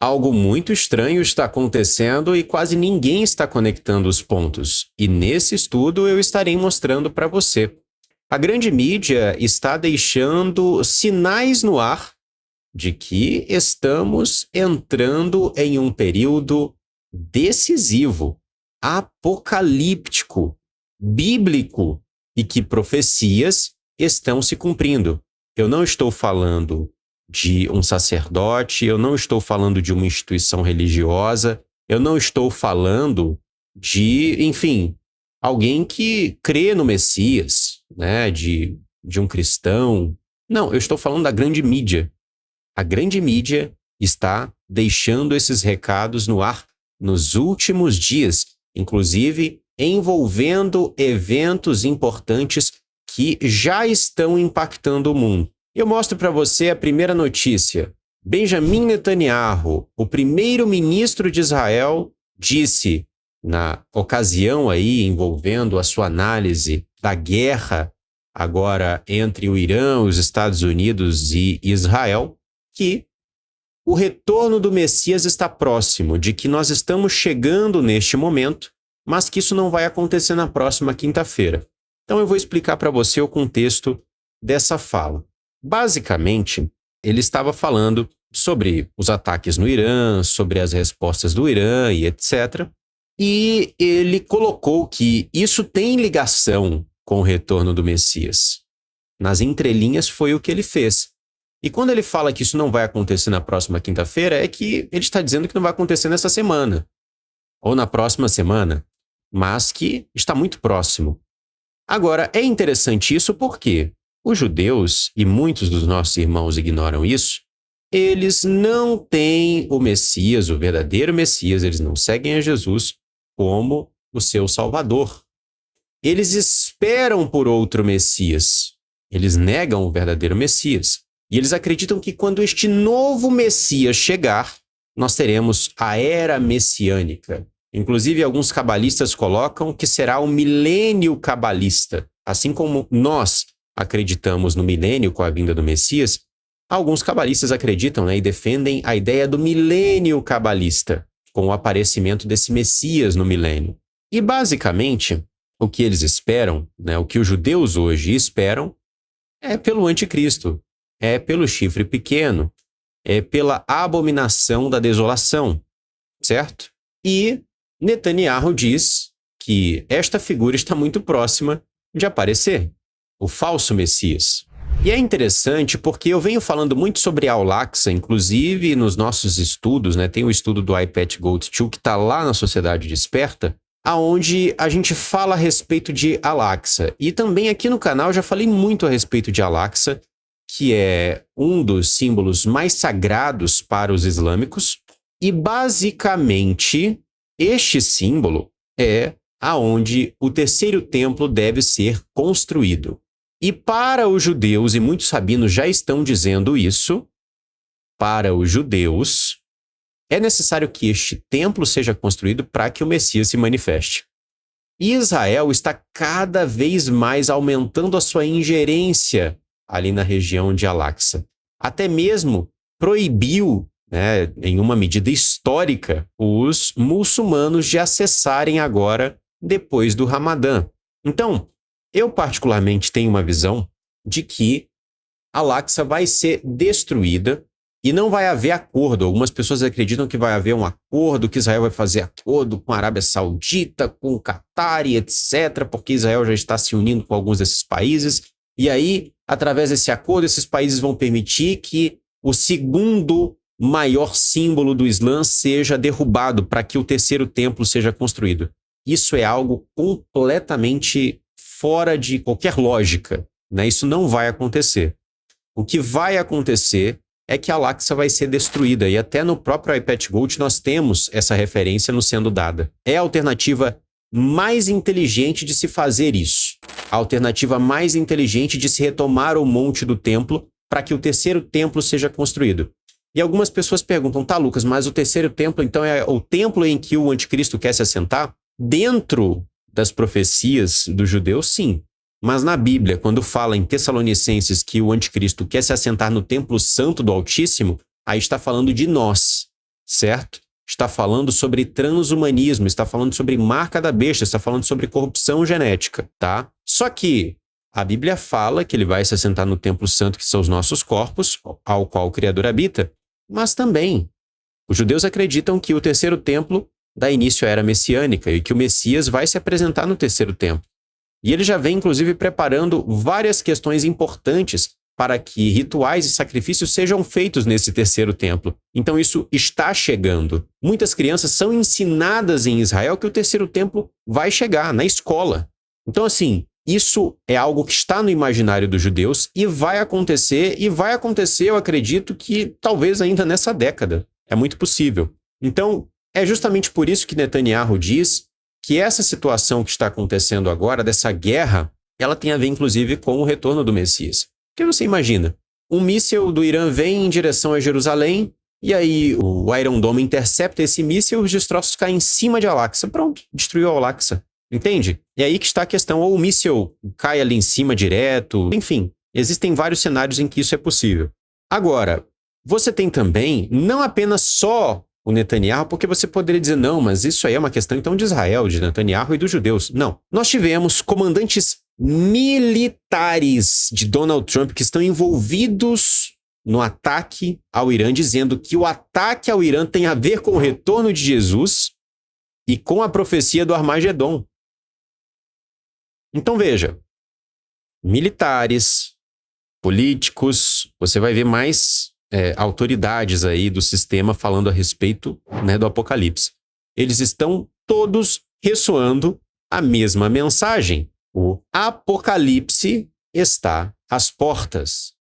Algo muito estranho está acontecendo e quase ninguém está conectando os pontos. E nesse estudo eu estarei mostrando para você. A grande mídia está deixando sinais no ar de que estamos entrando em um período decisivo, apocalíptico, bíblico, e que profecias estão se cumprindo. Eu não estou falando de um sacerdote, eu não estou falando de uma instituição religiosa, eu não estou falando de, enfim, alguém que crê no Messias, né, de um cristão. Não, eu estou falando da grande mídia. A grande mídia está deixando esses recados no ar nos últimos dias, inclusive envolvendo eventos importantes que já estão impactando o mundo. Eu mostro para você a primeira notícia. Benjamin Netanyahu, o primeiro-ministro de Israel, disse, na ocasião aí envolvendo a sua análise da guerra agora entre o Irã, os Estados Unidos e Israel, que o retorno do Messias está próximo, de que nós estamos chegando neste momento, mas que isso não vai acontecer na próxima quinta-feira. Então eu vou explicar para você o contexto dessa fala. Basicamente, ele estava falando sobre os ataques no Irã, sobre as respostas do Irã e etc. E ele colocou que isso tem ligação com o retorno do Messias. Nas entrelinhas foi o que ele fez. E quando ele fala que isso não vai acontecer na próxima quinta-feira, é que ele está dizendo que não vai acontecer nessa semana, ou na próxima semana, mas que está muito próximo. Agora, é interessante isso porque os judeus, e muitos dos nossos irmãos ignoram isso, eles não têm o Messias, o verdadeiro Messias, eles não seguem a Jesus como o seu Salvador. Eles esperam por outro Messias. Eles negam o verdadeiro Messias. E eles acreditam que quando este novo Messias chegar, nós teremos a era messiânica. Inclusive, alguns cabalistas colocam que será o milênio cabalista. Assim como nós acreditamos no milênio com a vinda do Messias, alguns cabalistas acreditam, né, e defendem a ideia do milênio cabalista, com o aparecimento desse Messias no milênio. E, basicamente, o que eles esperam, né, o que os judeus hoje esperam, é pelo anticristo, é pelo chifre pequeno, é pela abominação da desolação, certo? E Netanyahu diz que esta figura está muito próxima de aparecer, o falso Messias. E é interessante porque eu venho falando muito sobre Al-Aqsa, inclusive nos nossos estudos, né? Tem o estudo do iPad Goat 2 que está lá na Sociedade Desperta, aonde a gente fala a respeito de Al-Aqsa. E também aqui no canal eu já falei muito a respeito de Al-Aqsa, que é um dos símbolos mais sagrados para os islâmicos. E basicamente, este símbolo é aonde o terceiro templo deve ser construído. E para os judeus, e muitos rabinos já estão dizendo isso, para os judeus, é necessário que este templo seja construído para que o Messias se manifeste. E Israel está cada vez mais aumentando a sua ingerência ali na região de Al-Aqsa. Até mesmo proibiu, né, em uma medida histórica, os muçulmanos de acessarem agora depois do Ramadã. Então, eu particularmente tenho uma visão de que Al-Aqsa vai ser destruída e não vai haver acordo. Algumas pessoas acreditam que vai haver um acordo, que Israel vai fazer acordo com a Arábia Saudita, com o Catar e etc., porque Israel já está se unindo com alguns desses países. E aí, através desse acordo, esses países vão permitir que o segundo maior símbolo do Islã seja derrubado para que o terceiro templo seja construído. Isso é algo completamente fora de qualquer lógica, né? Isso não vai acontecer. O que vai acontecer é que a Al-Aqsa vai ser destruída, e até no próprio iPad Goat nós temos essa referência nos sendo dada. É a alternativa mais inteligente de se fazer isso. A alternativa mais inteligente de se retomar o monte do templo para que o terceiro templo seja construído. E algumas pessoas perguntam, tá, Lucas, mas o terceiro templo, então, é o templo em que o anticristo quer se assentar? Dentro das profecias dos judeus, sim. Mas na Bíblia, quando fala em Tessalonicenses que o anticristo quer se assentar no templo santo do Altíssimo, aí está falando de nós. certo? Está falando sobre transhumanismo, está falando sobre marca da besta, está falando sobre corrupção genética, tá? Só que a Bíblia fala que ele vai se assentar no templo santo, que são os nossos corpos, ao qual o Criador habita, mas também os judeus acreditam que o terceiro templo dá início à era messiânica e que o Messias vai se apresentar no terceiro templo. E ele já vem, inclusive, preparando várias questões importantes para que rituais e sacrifícios sejam feitos nesse terceiro templo. Então isso está chegando. Muitas crianças são ensinadas em Israel que o terceiro templo vai chegar na escola. Então, assim, isso é algo que está no imaginário dos judeus e vai acontecer, eu acredito que talvez ainda nessa década. É muito possível. Então, é justamente por isso que Netanyahu diz que essa situação que está acontecendo agora, dessa guerra, ela tem a ver, inclusive, com o retorno do Messias. Porque você imagina, um míssil do Irã vem em direção a Jerusalém, e aí o Iron Dome intercepta esse míssil e os destroços caem em cima de Al-Aqsa. Pronto, destruiu Al-Aqsa. Entende? E aí que está a questão, ou o míssil cai ali em cima direto, enfim, existem vários cenários em que isso é possível. Agora, você tem também, não apenas só o Netanyahu, porque você poderia dizer, não, mas isso aí é uma questão então de Israel, de Netanyahu e dos judeus. Não. Nós tivemos comandantes militares de Donald Trump que estão envolvidos no ataque ao Irã, dizendo que o ataque ao Irã tem a ver com o retorno de Jesus e com a profecia do Armagedon. Então veja, militares, políticos, você vai ver mais autoridades aí do sistema falando a respeito, né, do Apocalipse. Eles estão todos ressoando a mesma mensagem. O Apocalipse está às portas.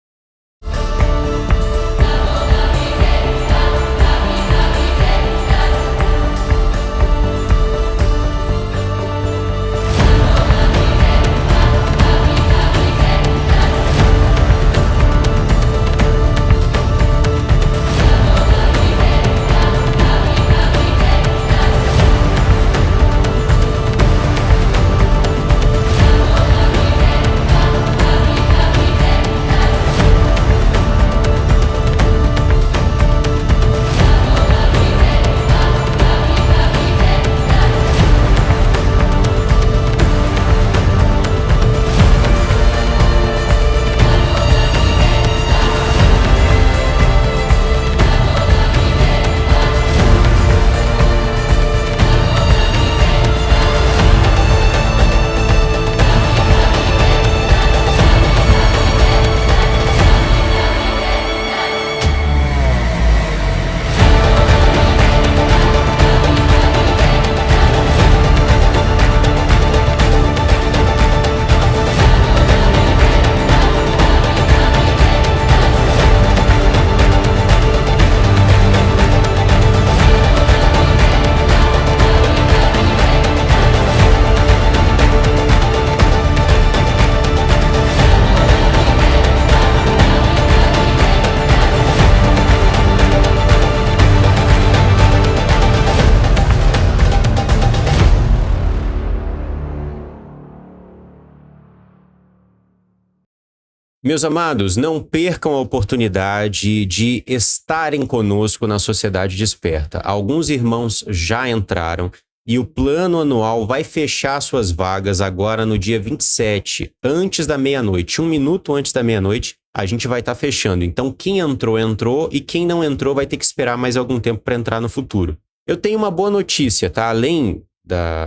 Meus amados, não percam a oportunidade de estarem conosco na Sociedade Desperta. Alguns irmãos já entraram e o plano anual vai fechar suas vagas agora no dia 27, antes da meia-noite. 1 minuto antes da meia-noite, a gente vai estar fechando. Então, quem entrou, entrou, e quem não entrou vai ter que esperar mais algum tempo para entrar no futuro. Eu tenho uma boa notícia, tá? Além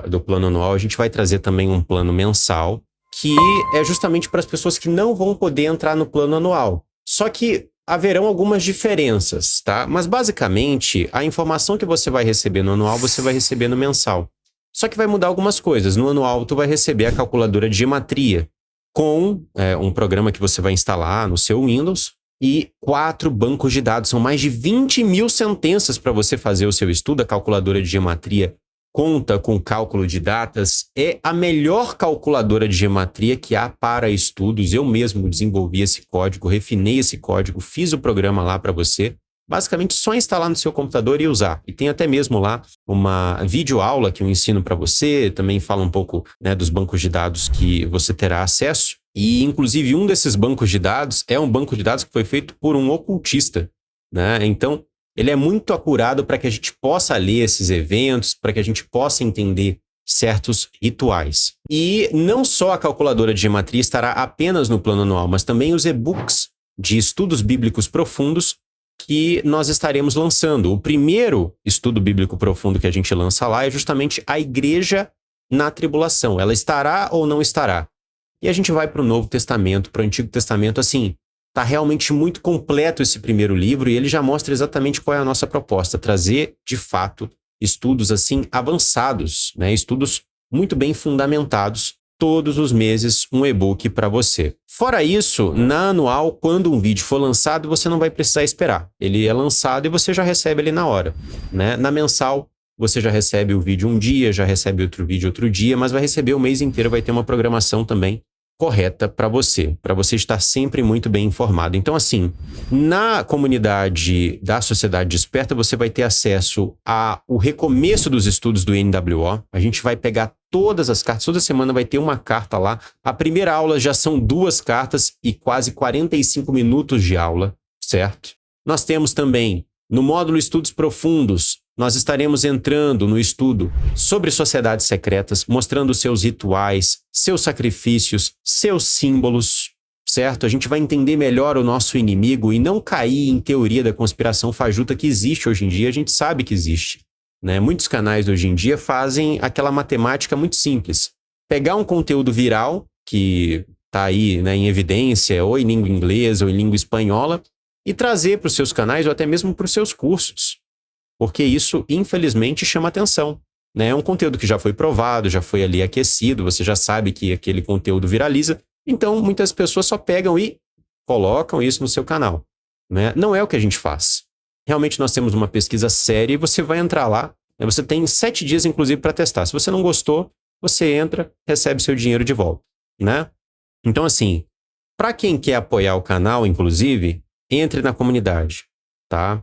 do plano anual, a gente vai trazer também um plano mensal, que é justamente para as pessoas que não vão poder entrar no plano anual. Só que haverão algumas diferenças, tá? Mas basicamente, a informação que você vai receber no anual, você vai receber no mensal. Só que vai mudar algumas coisas. No anual, tu vai receber a calculadora de gematria, com um programa que você vai instalar no seu Windows, e 4 bancos de dados. São mais de 20 mil sentenças para você fazer o seu estudo. A calculadora de gematria conta com cálculo de datas, é a melhor calculadora de gematria que há para estudos. Eu mesmo desenvolvi esse código, refinei esse código, fiz o programa lá para você. Basicamente, só instalar no seu computador e usar. E tem até mesmo lá uma videoaula que eu ensino para você, também fala um pouco, né, dos bancos de dados que você terá acesso. E, inclusive, um desses bancos de dados é um banco de dados que foi feito por um ocultista, né? Então, ele é muito acurado para que a gente possa ler esses eventos, para que a gente possa entender certos rituais. E não só a calculadora de gematria estará apenas no plano anual, mas também os e-books de estudos bíblicos profundos que nós estaremos lançando. O primeiro estudo bíblico profundo que a gente lança lá é justamente a Igreja na Tribulação. Ela estará ou não estará? E a gente vai para o Novo Testamento, para o Antigo Testamento, assim, tá realmente muito completo esse primeiro livro e ele já mostra exatamente qual é a nossa proposta, trazer, de fato, estudos assim avançados, né? Estudos muito bem fundamentados, todos os meses um e-book para você. Fora isso, na anual, quando um vídeo for lançado, você não vai precisar esperar. Ele é lançado e você já recebe ele na hora, né? Na mensal, você já recebe o vídeo um dia, já recebe outro vídeo outro dia, mas vai receber o mês inteiro, vai ter uma programação também correta para você estar sempre muito bem informado. Então, assim, na comunidade da Sociedade Desperta, você vai ter acesso ao recomeço dos estudos do NWO. A gente vai pegar todas as cartas, toda semana vai ter uma carta lá. A primeira aula já são 2 cartas e quase 45 minutos de aula, certo? Nós temos também, no módulo Estudos Profundos, nós estaremos entrando no estudo sobre sociedades secretas, mostrando seus rituais, seus sacrifícios, seus símbolos, certo? A gente vai entender melhor o nosso inimigo e não cair em teoria da conspiração fajuta que existe hoje em dia, a gente sabe que existe, né? Muitos canais hoje em dia fazem aquela matemática muito simples. Pegar um conteúdo viral, que está aí, né, em evidência, ou em língua inglesa ou em língua espanhola, e trazer para os seus canais ou até mesmo para os seus cursos. Porque isso, infelizmente, chama atenção, né? É um conteúdo que já foi provado, já foi ali aquecido, você já sabe que aquele conteúdo viraliza, então muitas pessoas só pegam e colocam isso no seu canal, né? Não é o que a gente faz. Realmente nós temos uma pesquisa séria e você vai entrar lá, né? Você tem 7 dias, inclusive, para testar. Se você não gostou, você entra, recebe seu dinheiro de volta, né? Então, assim, para quem quer apoiar o canal, inclusive, entre na comunidade, tá?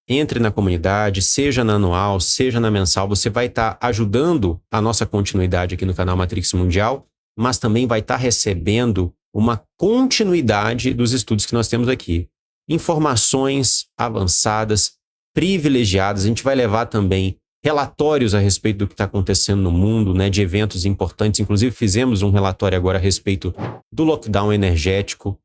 Entre na comunidade, seja na anual, seja na mensal, você vai estar ajudando a nossa continuidade aqui no canal Matrix Mundial, mas também vai estar recebendo uma continuidade dos estudos que nós temos aqui. Informações avançadas, privilegiadas, a gente vai levar também relatórios a respeito do que está acontecendo no mundo, né, de eventos importantes, inclusive fizemos um relatório agora a respeito do lockdown energético,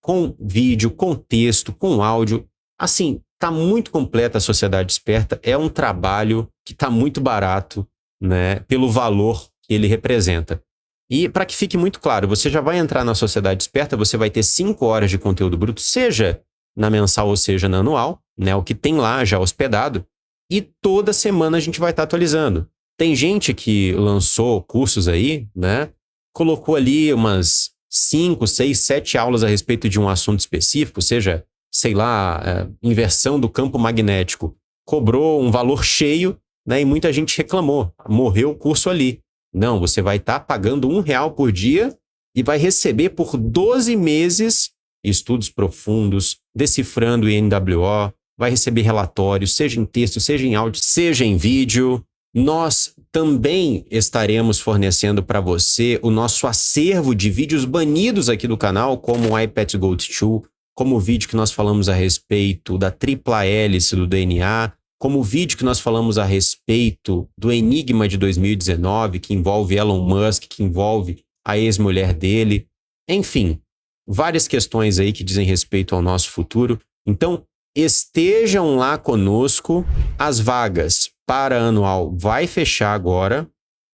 com vídeo, com texto, com áudio, assim, está muito completa a Sociedade Desperta, é um trabalho que está muito barato, né, pelo valor que ele representa. E para que fique muito claro, você já vai entrar na Sociedade Desperta, você vai ter 5 horas de conteúdo bruto, seja na mensal ou seja na anual, né, o que tem lá já hospedado, e toda semana a gente vai estar atualizando. Tem gente que lançou cursos aí, né, colocou ali umas 5, 6, 7 aulas a respeito de um assunto específico, seja, sei lá, inversão do campo magnético, cobrou um valor cheio, né, e muita gente reclamou, morreu o curso ali. Não, você vai estar pagando R$1 por dia e vai receber por 12 meses estudos profundos, decifrando o NWO, vai receber relatórios, seja em texto, seja em áudio, seja em vídeo. Nós também estaremos fornecendo para você o nosso acervo de vídeos banidos aqui do canal, como o iPad Gold 2, como o vídeo que nós falamos a respeito da tripla hélice do DNA, como o vídeo que nós falamos a respeito do Enigma de 2019, que envolve Elon Musk, que envolve a ex-mulher dele. Enfim, várias questões aí que dizem respeito ao nosso futuro. Então, estejam lá conosco. As vagas para a anual vai fechar agora,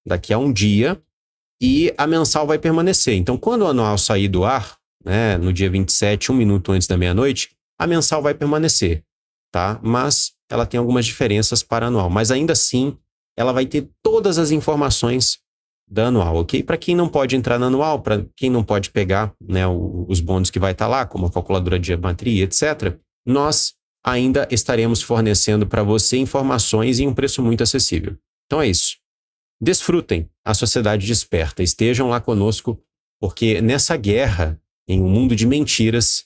daqui a um dia, e a mensal vai permanecer. Então, quando o anual sair do ar, né, no dia 27, 1 minuto antes da meia-noite, a mensal vai permanecer, tá? Mas ela tem algumas diferenças para a anual. Mas ainda assim, ela vai ter todas as informações da anual, ok? Para quem não pode entrar na anual, para quem não pode pegar, né, os bônus que vai estar lá, como a calculadora de gematria, etc., nós ainda estaremos fornecendo para você informações em um preço muito acessível. Então é isso. Desfrutem a Sociedade Desperta. Estejam lá conosco, porque nessa guerra, em um mundo de mentiras,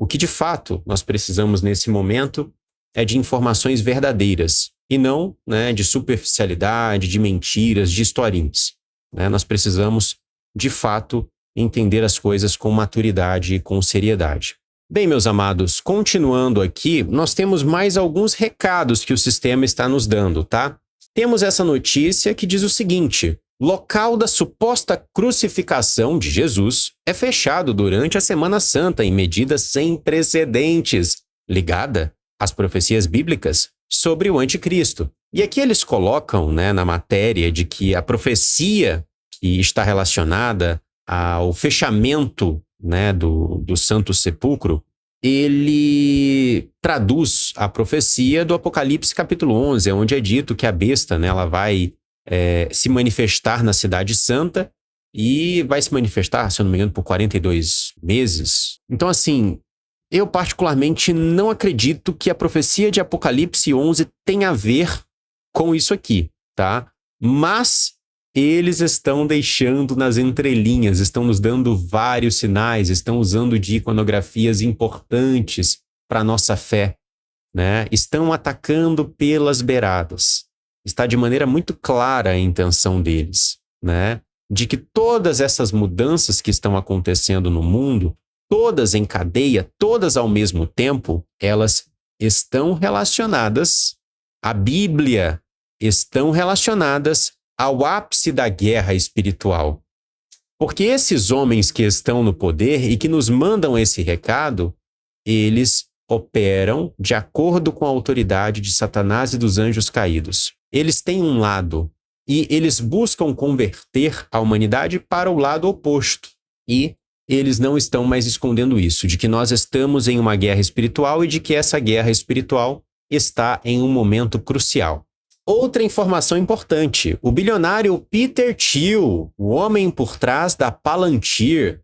o que de fato nós precisamos nesse momento é de informações verdadeiras e não, né, de superficialidade, de mentiras, de historinhas, né? Nós precisamos, de fato, entender as coisas com maturidade e com seriedade. Bem, meus amados, continuando aqui, nós temos mais alguns recados que o sistema está nos dando, tá? Temos essa notícia que diz o seguinte: local da suposta crucificação de Jesus é fechado durante a Semana Santa em medida sem precedentes, ligada às profecias bíblicas sobre o anticristo. E aqui eles colocam, na matéria de que a profecia que está relacionada ao fechamento, do Santo Sepulcro, ele traduz a profecia do Apocalipse capítulo 11, onde é dito que a besta, ela vai se manifestar na Cidade Santa e vai se manifestar, se eu não me engano, por 42 meses. Então, assim, eu particularmente não acredito que a profecia de Apocalipse 11 tenha a ver com isso aqui, tá? Mas eles estão deixando nas entrelinhas, estão nos dando vários sinais, estão usando de iconografias importantes para a nossa fé, Estão atacando pelas beiradas. Está de maneira muito clara a intenção deles, de que todas essas mudanças que estão acontecendo no mundo, todas em cadeia, todas ao mesmo tempo, elas estão relacionadas à Bíblia, estão relacionadas ao ápice da guerra espiritual. Porque esses homens que estão no poder e que nos mandam esse recado, eles operam de acordo com a autoridade de Satanás e dos anjos caídos. Eles têm um lado e eles buscam converter a humanidade para o lado oposto. E eles não estão mais escondendo isso, de que nós estamos em uma guerra espiritual e de que essa guerra espiritual está em um momento crucial. Outra informação importante: o bilionário Peter Thiel, o homem por trás da Palantir,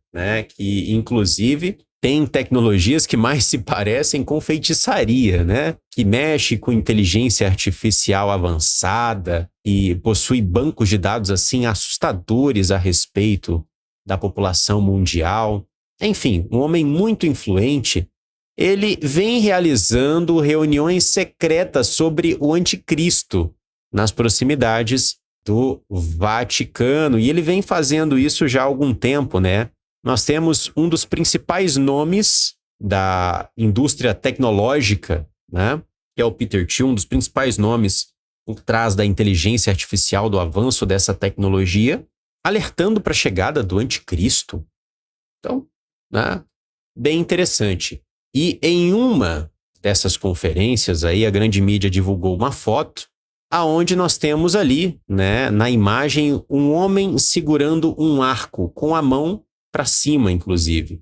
que inclusive tem tecnologias que mais se parecem com feitiçaria, que mexe com inteligência artificial avançada e possui bancos de dados assim assustadores a respeito da população mundial. Enfim, um homem muito influente. Ele vem realizando reuniões secretas sobre o anticristo nas proximidades do Vaticano. E ele vem fazendo isso já há algum tempo, Nós temos um dos principais nomes da indústria tecnológica, que é o Peter Thiel, um dos principais nomes por trás da inteligência artificial, do avanço dessa tecnologia, alertando para a chegada do anticristo. Então, bem interessante. E em uma dessas conferências aí, a grande mídia divulgou uma foto aonde nós temos ali, na imagem, um homem segurando um arco com a mão para cima, inclusive,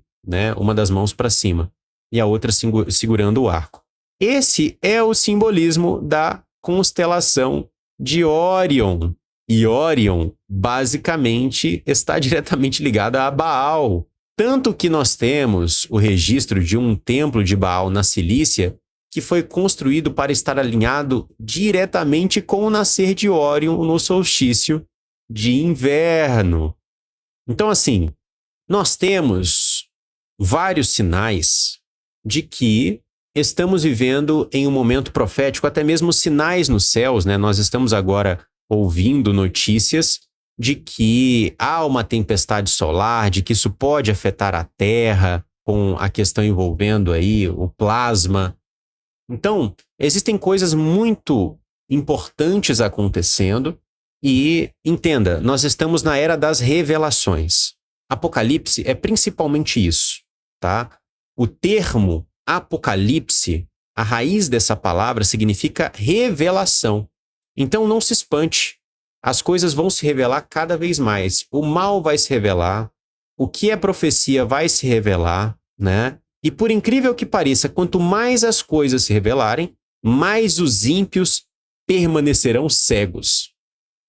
uma das mãos para cima e a outra segurando o arco. Esse é o simbolismo da constelação de Órion. E Órion, basicamente, está diretamente ligada a Baal. Tanto que nós temos o registro de um templo de Baal na Cilícia que foi construído para estar alinhado diretamente com o nascer de Órion no solstício de inverno. Então, assim, nós temos vários sinais de que estamos vivendo em um momento profético, até mesmo sinais nos céus, Nós estamos agora ouvindo notícias de que há uma tempestade solar, de que isso pode afetar a Terra, com a questão envolvendo aí o plasma. Então, existem coisas muito importantes acontecendo e, entenda, nós estamos na era das revelações. Apocalipse é principalmente isso, tá? O termo Apocalipse, a raiz dessa palavra significa revelação. Então, não se espante. As coisas vão se revelar cada vez mais. O mal vai se revelar, o que é profecia vai se revelar, E por incrível que pareça, quanto mais as coisas se revelarem, mais os ímpios permanecerão cegos.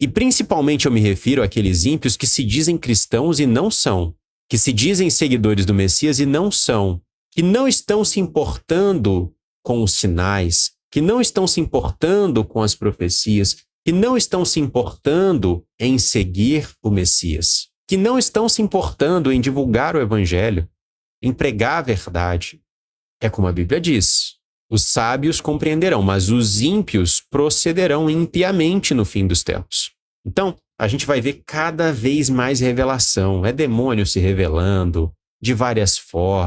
E principalmente eu me refiro àqueles ímpios que se dizem cristãos e não são, que se dizem seguidores do Messias e não são, que não estão se importando com os sinais, que não estão se importando com as profecias, que não estão se importando em seguir o Messias, que não estão se importando em divulgar o Evangelho, em pregar a verdade. É como a Bíblia diz: os sábios compreenderão, mas os ímpios procederão impiamente no fim dos tempos. Então, a gente vai ver cada vez mais revelação. É demônio se revelando de várias formas.